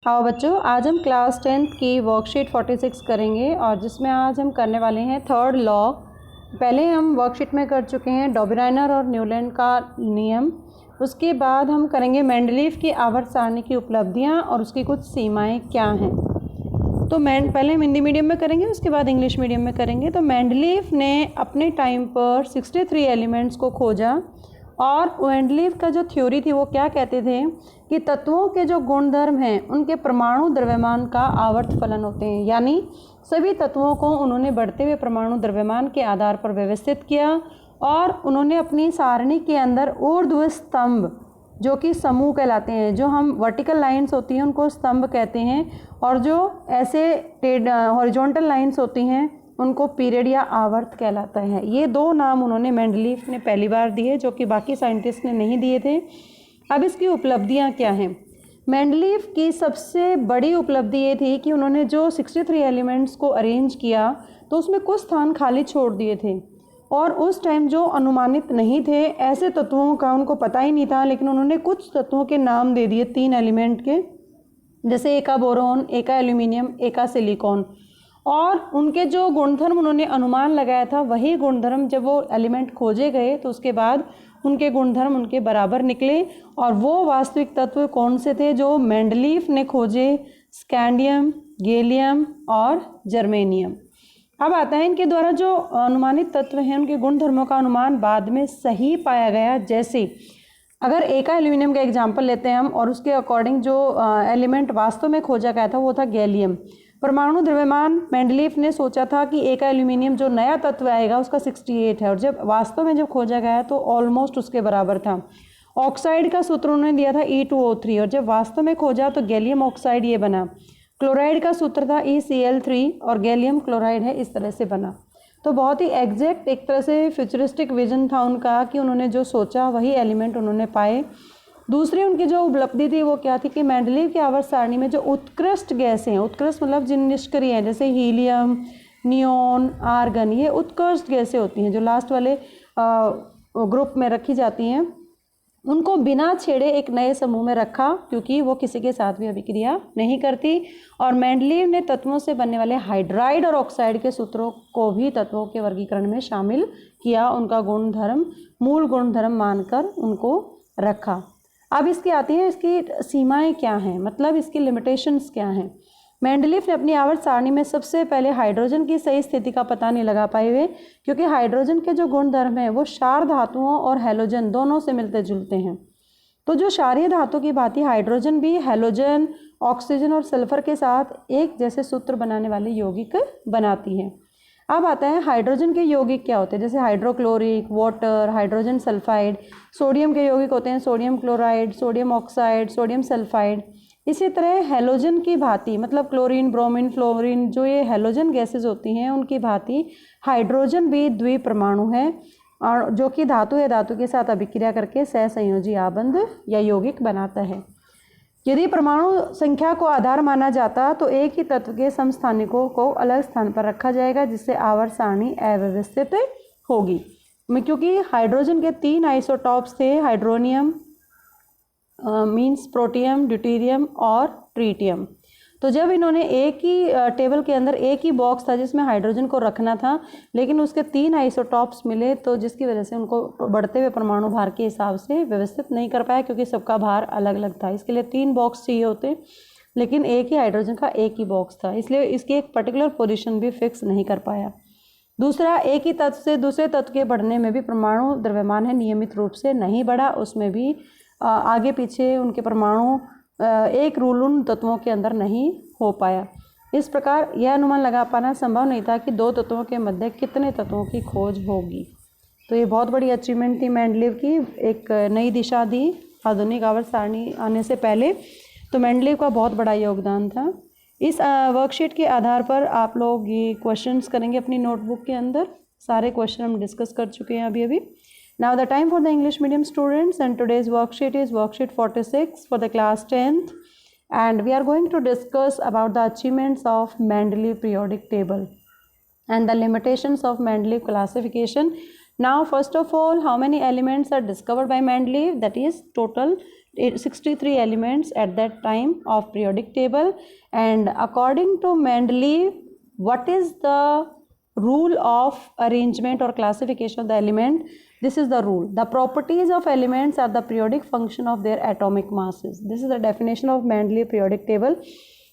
हाँ बच्चों, आज हम क्लास 10th की वर्कशीट 46 करेंगे और जिसमें आज हम करने वाले हैं थर्ड लॉ। पहले हम वर्कशीट में कर चुके हैं डॉबराइनर और न्यूलैंड का नियम। उसके बाद हम करेंगे मेंडलीव की आवर्त सारणी की उपलब्धियाँ और उसकी कुछ सीमाएं क्या हैं। तो पहले हम हिंदी मीडियम में करेंगे, उसके बाद इंग्लिश मीडियम में करेंगे। तो मेंडलीव ने अपने टाइम पर 63 एलिमेंट्स को खोजा और मेंडलीव का जो थ्योरी थी वो क्या कहते थे कि तत्वों के जो गुणधर्म हैं उनके परमाणु द्रव्यमान का आवर्त फलन होते हैं। यानी सभी तत्वों को उन्होंने बढ़ते हुए परमाणु द्रव्यमान के आधार पर व्यवस्थित किया और उन्होंने अपनी सारणी के अंदर ऊर्ध्व स्तंभ जो कि समूह कहलाते हैं, जो हम वर्टिकल लाइंस होती हैं उनको स्तंभ कहते हैं, और जो ऐसे हॉरिजॉन्टल लाइंस होती हैं उनको पीरियड या आवर्त कहलाता है। ये दो नाम उन्होंने मेंडलीव ने पहली बार दिए, जो कि बाकी साइंटिस्ट ने नहीं दिए थे। अब इसकी उपलब्धियां क्या हैं। मेंडलीव की सबसे बड़ी उपलब्धि ये थी कि उन्होंने जो 63 एलिमेंट्स को अरेंज किया तो उसमें कुछ स्थान खाली छोड़ दिए थे, और उस टाइम जो अनुमानित नहीं थे ऐसे तत्वों का उनको पता ही नहीं था, लेकिन उन्होंने कुछ तत्वों के नाम दे दिए 3 एलिमेंट के, जैसे एक का बोरोन, एक का एल्यूमिनियम, एक का सिलिकॉन। और उनके जो गुणधर्म उन्होंने अनुमान लगाया था वही गुणधर्म जब वो एलिमेंट खोजे गए तो उसके बाद उनके गुणधर्म उनके बराबर निकले। और वो वास्तविक तत्व कौन से थे जो मेंडलीव ने खोजे? स्कैंडियम, गैलियम और जर्मेनियम। अब आता है इनके द्वारा जो अनुमानित तत्व हैं उनके गुणधर्मों का अनुमान बाद में सही पाया गया। जैसे अगर एक एल्यूमिनियम का एग्जाम्पल लेते हैं हम, और उसके अकॉर्डिंग जो एलिमेंट वास्तव में खोजा गया था वो था गैलियम। परमाणु द्रव्यमान मेंडलीव ने सोचा था कि एक एल्यूमिनियम जो नया तत्व आएगा उसका 68 है, और जब वास्तव में जब खोजा गया तो ऑलमोस्ट उसके बराबर था। ऑक्साइड का सूत्र उन्होंने दिया था E2O3, और जब वास्तव में खोजा तो गैलियम ऑक्साइड ये बना। क्लोराइड का सूत्र था ECl3 और गैलियम क्लोराइड है, इस तरह से बना। तो बहुत ही एग्जैक्ट एक तरह से फ्यूचरिस्टिक विजन था उनका कि उन्होंने जो सोचा वही एलिमेंट उन्होंने पाए। दूसरी उनकी जो उपलब्धि थी वो क्या थी कि मेंडलीव की आवर्त सारणी में जो उत्कृष्ट गैसें हैं, उत्कृष्ट मतलब जिन निष्क्रिय हैं, जैसे हीलियम, नियोन, आर्गन, ये उत्कृष्ट गैसें होती हैं जो लास्ट वाले ग्रुप में रखी जाती हैं, उनको बिना छेड़े एक नए समूह में रखा, क्योंकि वो किसी के साथ भी अभिक्रिया नहीं करती। और मेंडलीव ने तत्वों से बनने वाले हाइड्राइड और ऑक्साइड के सूत्रों को भी तत्वों के वर्गीकरण में शामिल किया, उनका गुणधर्म मूल गुणधर्म मानकर उनको रखा। अब इसकी आती हैं इसकी सीमाएं क्या हैं, मतलब इसकी लिमिटेशंस क्या हैं। मेंडलीव ने अपनी आवर्त सारणी में सबसे पहले हाइड्रोजन की सही स्थिति का पता नहीं लगा पाए हुए, क्योंकि हाइड्रोजन के जो गुणधर्म हैं वो क्षार धातुओं और हैलोजन दोनों से मिलते जुलते हैं। तो जो क्षारीय धातु की भांति हाइड्रोजन भी हैलोजन, ऑक्सीजन और सल्फर के साथ एक जैसे सूत्र बनाने वाले यौगिक बनाती है। अब आता है हाइड्रोजन के यौगिक क्या होते हैं, जैसे hydrochloric, water, hydrogen sulphide. Sodium के यौगिक होते हैं sodium chloride, sodium oxide, sodium sulphide. इसी तरह हैलोजन की भांति, मतलब क्लोरीन, ब्रोमीन, फ्लोरीन, जो ये हैलोजन गैसेज होती हैं उनकी भांति हाइड्रोजन भी द्विपरमाणु है, और जो कि धातु है धातु के साथ अभिक्रिया करके सहसंयोजी आबंध या यौगिक बनाता है। यदि परमाणु संख्या को आधार माना जाता तो एक ही तत्व के समस्थानिकों को अलग स्थान पर रखा जाएगा, जिससे आवर्त सारणी अव्यवस्थित होगी। क्योंकि हाइड्रोजन के 3 आइसोटॉप्स थे, हाइड्रोनियम मीन्स प्रोटियम, ड्यूटेरियम और ट्रीटियम। तो जब इन्होंने एक ही टेबल के अंदर एक ही बॉक्स था जिसमें हाइड्रोजन को रखना था, लेकिन उसके 3 आइसोटॉप्स मिले, तो जिसकी वजह से उनको बढ़ते हुए परमाणु भार के हिसाब से व्यवस्थित नहीं कर पाया, क्योंकि सबका भार अलग अलग था। इसके लिए 3 बॉक्स चाहिए होते, लेकिन एक ही हाइड्रोजन का एक ही बॉक्स था, इसलिए इसकी एक पर्टिकुलर पोजीशन भी फिक्स नहीं कर पाया। दूसरा, एक ही तत्व से दूसरे तत्व के बढ़ने में भी परमाणु द्रव्यमान है नियमित रूप से नहीं बढ़ा, उसमें भी आगे पीछे उनके परमाणु एक रूल उन तत्वों के अंदर नहीं हो पाया। इस प्रकार यह अनुमान लगा पाना संभव नहीं था कि 2 तत्वों के मध्य कितने तत्वों की खोज होगी। तो ये बहुत बड़ी अचीवमेंट थी मेंडलीव की, एक नई दिशा दी आधुनिक आवर्त सारणी आने से पहले। तो मेंडलीव का बहुत बड़ा योगदान था। इस वर्कशीट के आधार पर आप लोग ये क्वेश्चंस करेंगे अपनी नोटबुक के अंदर। सारे क्वेश्चन हम डिस्कस कर चुके हैं अभी। Now the time for the English medium students, and today's worksheet is worksheet 46 for the class 10th, and we are going to discuss about the achievements of Mendeleev periodic table and the limitations of Mendeleev classification. Now first of all, how many elements are discovered by Mendeleev? That is total 63 elements at that time of periodic table. And according to Mendeleev, what is the rule of arrangement or classification of the element? This is the rule. The properties of elements are the periodic function of their atomic masses. This is the definition of Mendeleev periodic table.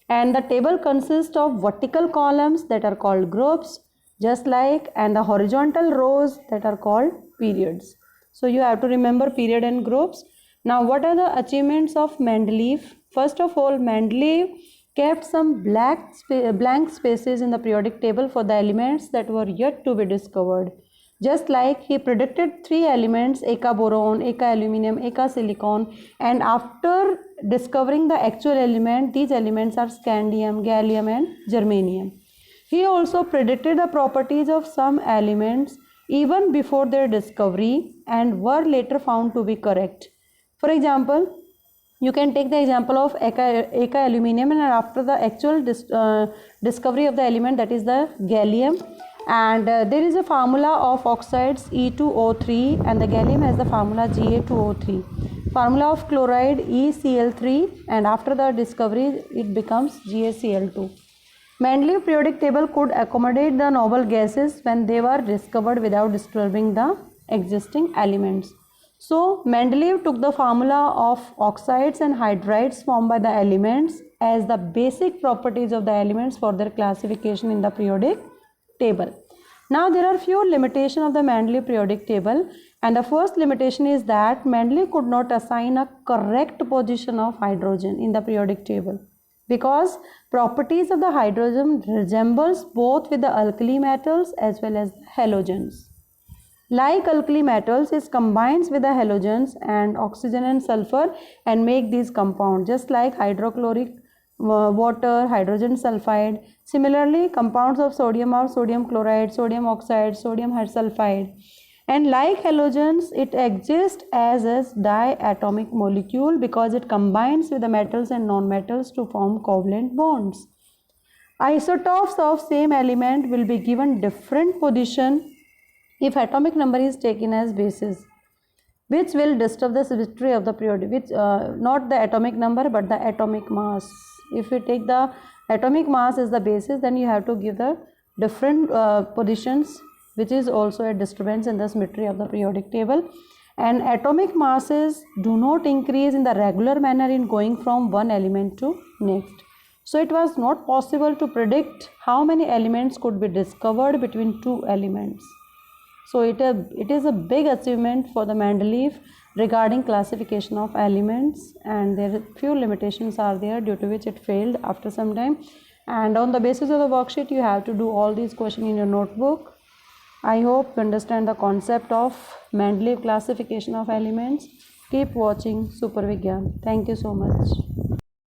And the table consists of vertical columns that are called groups, just like, and the horizontal rows that are called periods. So you have to remember period and groups. Now, what are the achievements of Mendeleev? First of all, Mendeleev kept some blank spaces in the periodic table for the elements that were yet to be discovered. Just like he predicted 3 elements, Eka boron, Eka aluminum, Eka silicon, and after discovering the actual element, these elements are scandium, gallium and germanium. He also predicted the properties of some elements even before their discovery and were later found to be correct. For example, you can take the example of Eka aluminum, and after the actual discovery of the element, that is the gallium, and there is a formula of oxides E2O3 and the gallium has the formula Ga2O3. Formula of chloride ECl3, and after the discovery it becomes GaCl2. Mendeleev periodic table could accommodate the noble gases when they were discovered without disturbing the existing elements. So Mendeleev took the formula of oxides and hydrides formed by the elements as the basic properties of the elements for their classification in the periodic table. Now there are few limitations of the Mendeleev periodic table, and the first limitation is that Mendeleev could not assign a correct position of hydrogen in the periodic table, because properties of the hydrogen resembles both with the alkali metals as well as halogens. Like alkali metals, it combines with the halogens and oxygen and sulfur and make these compounds, just like hydrochloric water, hydrogen sulfide. Similarly, compounds of sodium are sodium chloride, sodium oxide, sodium hydrosulfide. And like halogens, it exists as a diatomic molecule because it combines with the metals and non-metals to form covalent bonds. Isotopes of same element will be given different position if atomic number is taken as basis, which will disturb the symmetry of the periodic, which not the atomic number but the atomic mass. If we take the atomic mass as the basis, then you have to give the different positions, which is also a disturbance in the symmetry of the periodic table. And atomic masses do not increase in the regular manner in going from one element to next. So it was not possible to predict how many elements could be discovered between two elements. So it is a big achievement for the Mendeleev regarding classification of elements, and there are few limitations are there due to which it failed after some time. And on the basis of the worksheet, you have to do all these questions in your notebook. I hope you understand the concept of Mendeleev classification of elements. Keep watching Super Vigyan. Thank you so much.